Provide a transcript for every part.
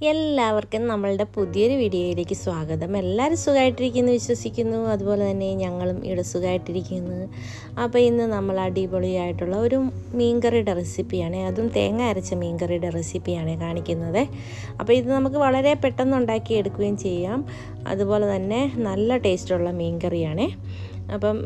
എല്ലാവർക്കും നമ്മളുടെ പുതിയൊരു വീഡിയോയിലേക്ക് സ്വാഗതം. എല്ലാവരും സുഖമായിട്ടിരിക്കുന്നു വിശ്വസിക്കുന്നു. അതുപോലെ തന്നെ ഞങ്ങളും ഇവിടെ സുഖമായിട്ടിരിക്കുന്നു. അപ്പോൾ ഇന്ന് നമ്മൾ അടിപൊളിയായിട്ടുള്ള ഒരു മീൻകറിയുടെ റെസിപ്പിയാണ്, അതും തേങ്ങ അരച്ച മീൻകറിയുടെ റെസിപ്പിയാണ് കാണിക്കുന്നത്. അപ്പോൾ ഇത് നമുക്ക് വളരെ പെട്ടെന്ന് ഉണ്ടാക്കിയെടുക്കുകയും ചെയ്യാം. അതുപോലെ തന്നെ നല്ല ടേസ്റ്റുള്ള മീൻകറിയാണ്. അപ്പം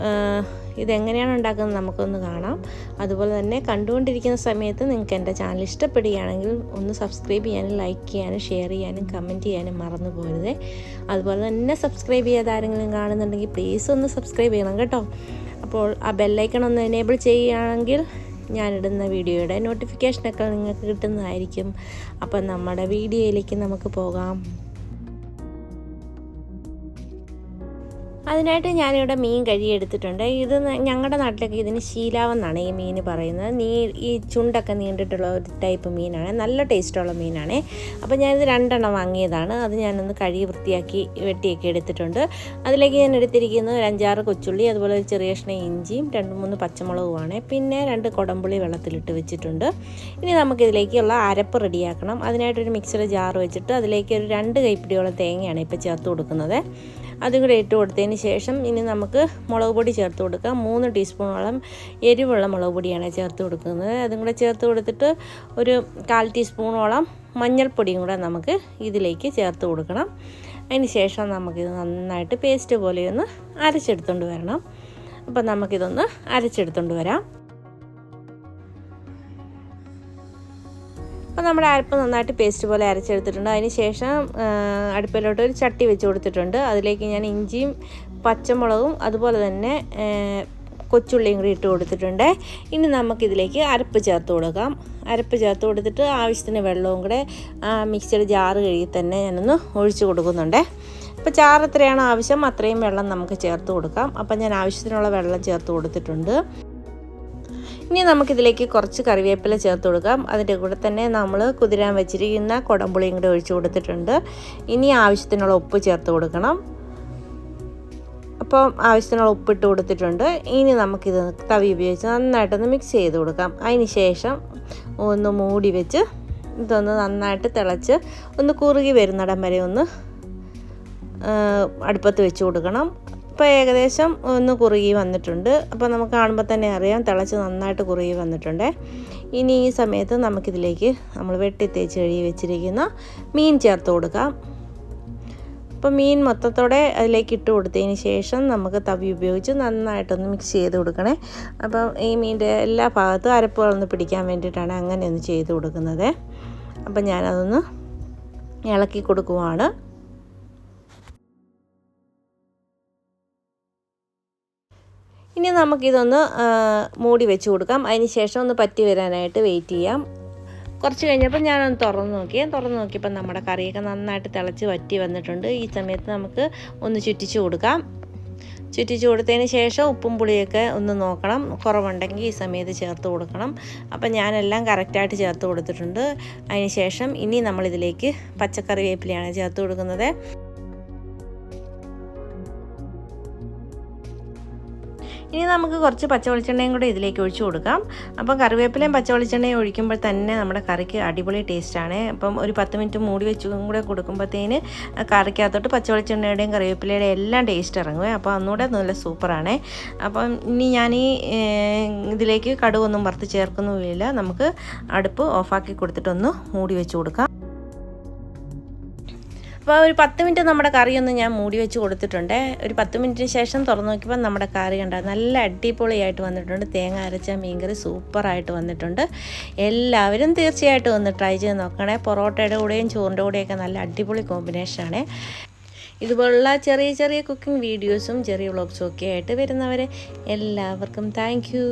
ഇതെങ്ങനെയാണ് ഉണ്ടാക്കുന്നത് നമുക്കൊന്ന് കാണാം. അതുപോലെ തന്നെ കണ്ടുകൊണ്ടിരിക്കുന്ന സമയത്ത് നിങ്ങൾക്ക് എൻ്റെ ചാനൽ ഇഷ്ടപ്പെടുകയാണെങ്കിൽ ഒന്ന് സബ്സ്ക്രൈബ് ചെയ്യാനും ലൈക്ക് ചെയ്യാനും ഷെയർ ചെയ്യാനും കമൻറ്റ് ചെയ്യാനും മറന്നു പോകരുത്. അതുപോലെ തന്നെ സബ്സ്ക്രൈബ് ചെയ്യാതെ ആരെങ്കിലും കാണുന്നുണ്ടെങ്കിൽ പ്ലീസ് ഒന്ന് സബ്സ്ക്രൈബ് ചെയ്യണം കേട്ടോ. അപ്പോൾ ആ ബെല്ലൈക്കൺ ഒന്ന് എനേബിൾ ചെയ്യുകയാണെങ്കിൽ ഞാനിടുന്ന വീഡിയോയുടെ നോട്ടിഫിക്കേഷനൊക്കെ നിങ്ങൾക്ക് കിട്ടുന്നതായിരിക്കും. അപ്പം നമ്മുടെ വീഡിയോയിലേക്ക് നമുക്ക് പോകാം. അതിനായിട്ട് ഞാനിവിടെ മീൻ കഴുകിയെടുത്തിട്ടുണ്ട്. ഇത് ഞങ്ങളുടെ നാട്ടിലൊക്കെ ഇതിന് ശീലാവെന്നാണ് ഈ മീൻ പറയുന്നത്. ഈ ചുണ്ടൊക്കെ നീണ്ടിട്ടുള്ള ഒരു ടൈപ്പ് മീനാണ്, നല്ല ടേസ്റ്റുള്ള മീനാണ്. അപ്പോൾ ഞാനിത് 2 എണ്ണം വാങ്ങിയതാണ്. അത് ഞാനൊന്ന് കഴുകി വൃത്തിയാക്കി വെട്ടിയൊക്കെ എടുത്തിട്ടുണ്ട്. അതിലേക്ക് ഞാൻ എടുത്തിരിക്കുന്നത് ഒരു 5-6 കൊച്ചുള്ളി, അതുപോലെ ഒരു ചെറിയ കഷ്ണം ഇഞ്ചിയും 2-3 പച്ചമുളകുമാണ്. പിന്നെ 2 കുടംപുളി വെള്ളത്തിലിട്ട് വെച്ചിട്ടുണ്ട്. ഇനി നമുക്കിതിലേക്കുള്ള അരപ്പ് റെഡിയാക്കണം. അതിനായിട്ടൊരു മിക്സിയുടെ ജാർ വെച്ചിട്ട് അതിലേക്ക് ഒരു 2 കൈപ്പിടിയോളം തേങ്ങയാണ് ഇപ്പോൾ ചേർത്ത് കൊടുക്കുന്നത്. അതും കൂടെ ഇട്ട് കൊടുത്തതിന് ശേഷം ഇനി നമുക്ക് മുളക് പൊടി ചേർത്ത് കൊടുക്കാം. 3 ടീസ്പൂണോളം എരിവുള്ള മുളക് പൊടിയാണ് ചേർത്ത് കൊടുക്കുന്നത്. അതും കൂടെ ചേർത്ത് കൊടുത്തിട്ട് ഒരു 1/4 ടീസ്പൂണോളം മഞ്ഞൾപ്പൊടിയും കൂടെ നമുക്ക് ഇതിലേക്ക് ചേർത്ത് കൊടുക്കണം. അതിന് ശേഷം നമുക്കിത് നന്നായിട്ട് പേസ്റ്റ് പോലെ ഒന്ന് അരച്ചെടുത്തുകൊണ്ട് വരണം. അപ്പം നമുക്കിതൊന്ന് അരച്ചെടുത്തുകൊണ്ട് വരാം. അപ്പോൾ നമ്മുടെ അരപ്പ് നന്നായിട്ട് പേസ്റ്റ് പോലെ അരച്ചെടുത്തിട്ടുണ്ട്. അതിന് ശേഷം അടുപ്പിലോട്ട് ഒരു ചട്ടി വെച്ച് കൊടുത്തിട്ടുണ്ട്. അതിലേക്ക് ഞാൻ ഇഞ്ചിയും പച്ചമുളകും അതുപോലെ തന്നെ കൊച്ചുള്ളിയും കൂടി ഇട്ട് കൊടുത്തിട്ടുണ്ട്. ഇനി നമുക്കിതിലേക്ക് അരപ്പ് ചേർത്ത് കൊടുക്കാം. അരപ്പ് ചേർത്ത് കൊടുത്തിട്ട് ആവശ്യത്തിന് വെള്ളവും കൂടെ മിക്സിയുടെ ജാറ് കഴുകി തന്നെ ഞാനൊന്ന് ഒഴിച്ച് കൊടുക്കുന്നുണ്ട്. അപ്പോൾ ചാറ് എത്രയാണോ ആവശ്യം അത്രയും വെള്ളം നമുക്ക് ചേർത്ത് കൊടുക്കാം. അപ്പം ഞാൻ ആവശ്യത്തിനുള്ള വെള്ളം ചേർത്ത് കൊടുത്തിട്ടുണ്ട്. ഇനി നമുക്കിതിലേക്ക് കുറച്ച് കറിവേപ്പില ചേർത്ത് കൊടുക്കാം. അതിൻ്റെ കൂടെ തന്നെ നമ്മൾ കുതിരാൻ വെച്ചിരിക്കുന്ന കുടംപുളിയും കൂടെ ഒഴിച്ച് കൊടുത്തിട്ടുണ്ട്. ഇനി ആവശ്യത്തിനുള്ള ഉപ്പ് ചേർത്ത് കൊടുക്കണം. അപ്പം ആവശ്യത്തിനുള്ള ഉപ്പിട്ട് കൊടുത്തിട്ടുണ്ട്. ഇനി നമുക്കിത് തവി ഉപയോഗിച്ച് നന്നായിട്ടൊന്ന് മിക്സ് ചെയ്ത് കൊടുക്കാം. അതിന് ശേഷം ഒന്ന് മൂടി വെച്ച് ഇതൊന്ന് നന്നായിട്ട് തിളച്ച് ഒന്ന് കുറുകി വരുന്നിടം വരെ ഒന്ന് അടുപ്പത്ത് വെച്ച് കൊടുക്കണം. ഇപ്പോൾ ഏകദേശം ഒന്ന് കുറുകി വന്നിട്ടുണ്ട്. അപ്പോൾ നമുക്ക് കാണുമ്പോൾ തന്നെ അറിയാം തിളച്ച് നന്നായിട്ട് കുറുകി വന്നിട്ടുണ്ട്. ഇനി ഈ സമയത്ത് നമുക്കിതിലേക്ക് നമ്മൾ വെട്ടി തേച്ച് കഴുകി വെച്ചിരിക്കുന്ന മീൻ ചേർത്ത് കൊടുക്കാം. അപ്പോൾ മീൻ മൊത്തത്തോടെ അതിലേക്ക് ഇട്ട് കൊടുത്തതിന് ശേഷം നമുക്ക് തവി ഉപയോഗിച്ച് നന്നായിട്ടൊന്ന് മിക്സ് ചെയ്ത് കൊടുക്കണേ. അപ്പം ഈ മീൻ്റെ എല്ലാ ഭാഗത്തും അരപ്പുകളൊന്ന് പിടിക്കാൻ വേണ്ടിയിട്ടാണ് അങ്ങനെ ഒന്ന് ചെയ്ത് കൊടുക്കുന്നത്. അപ്പം ഞാനതൊന്ന് ഇളക്കി കൊടുക്കുവാണ്. ഇനി നമുക്കിതൊന്ന് മൂടി വെച്ച് കൊടുക്കാം. അതിന് ശേഷം ഒന്ന് പറ്റി വരാനായിട്ട് വെയിറ്റ് ചെയ്യാം. കുറച്ച് കഴിഞ്ഞപ്പോൾ ഞാനൊന്ന് തുറന്ന് നോക്കിയപ്പോൾ നമ്മുടെ കറിയൊക്കെ നന്നായിട്ട് തിളച്ച് വറ്റി വന്നിട്ടുണ്ട്. ഈ സമയത്ത് നമുക്ക് ഒന്ന് ചുറ്റിച്ച് കൊടുക്കാം. ചുറ്റിച്ച് കൊടുത്തതിന് ശേഷം ഉപ്പും പുളിയൊക്കെ ഒന്ന് നോക്കണം. കുറവുണ്ടെങ്കിൽ ഈ സമയത്ത് ചേർത്ത് കൊടുക്കണം. അപ്പം ഞാനെല്ലാം കറക്റ്റായിട്ട് ചേർത്ത് കൊടുത്തിട്ടുണ്ട്. അതിന് ശേഷം ഇനി നമ്മളിതിലേക്ക് പച്ചക്കറിവേപ്പിലയാണ് ചേർത്ത് കൊടുക്കുന്നത്. ഇനി നമുക്ക് കുറച്ച് പച്ച വെളിച്ചെണ്ണയും കൂടെ ഇതിലേക്ക് ഒഴിച്ച് കൊടുക്കാം. അപ്പം കറിവേപ്പിലയും പച്ച വെളിച്ചെണ്ണയും ഒഴിക്കുമ്പോൾ തന്നെ നമ്മുടെ കറിക്ക് അടിപൊളി ടേസ്റ്റാണ്. അപ്പം ഒരു 10 മിനിറ്റ് മൂടി വെച്ചും കൂടെ കൊടുക്കുമ്പോഴത്തേന് കറിക്കകത്തോട്ട് പച്ച വെളിച്ചെണ്ണയുടെയും കറിവേപ്പിലയുടെയും എല്ലാം ടേസ്റ്റ് ഇറങ്ങും. അപ്പോൾ ഒന്നുകൂടെ നല്ല സൂപ്പറാണ്. അപ്പം ഇനി ഞാൻ ഇതിലേക്ക് കടുകൊന്നും വറുത്ത് ചേർക്കുന്നുമില്ല. നമുക്ക് അടുപ്പ് ഓഫാക്കി കൊടുത്തിട്ടൊന്ന് മൂടി വെച്ച് കൊടുക്കാം. അപ്പോൾ ഒരു 10 മിനിറ്റ് നമ്മുടെ കറിയൊന്ന് ഞാൻ മൂടി വെച്ച് കൊടുത്തിട്ടുണ്ട്. ഒരു 10 മിനിറ്റിന് ശേഷം തുറന്ന് നോക്കിയപ്പോൾ നമ്മുടെ കറി കണ്ടാൽ നല്ല അടിപൊളിയായിട്ട് വന്നിട്ടുണ്ട്. തേങ്ങ അരച്ച മീൻകറി സൂപ്പറായിട്ട് വന്നിട്ടുണ്ട്. എല്ലാവരും തീർച്ചയായിട്ടും ഒന്ന് ട്രൈ ചെയ്ത് നോക്കണേ. പൊറോട്ടയുടെ കൂടെയും ചോറിൻ്റെ കൂടെയൊക്കെ നല്ല അടിപൊളി കോമ്പിനേഷനാണ്. ഇതുപോലുള്ള ചെറിയ ചെറിയ കുക്കിംഗ് വീഡിയോസും ചെറിയ വ്ളോഗ്സും ഒക്കെ ആയിട്ട് വരുന്നവരെ എല്ലാവർക്കും താങ്ക് യു.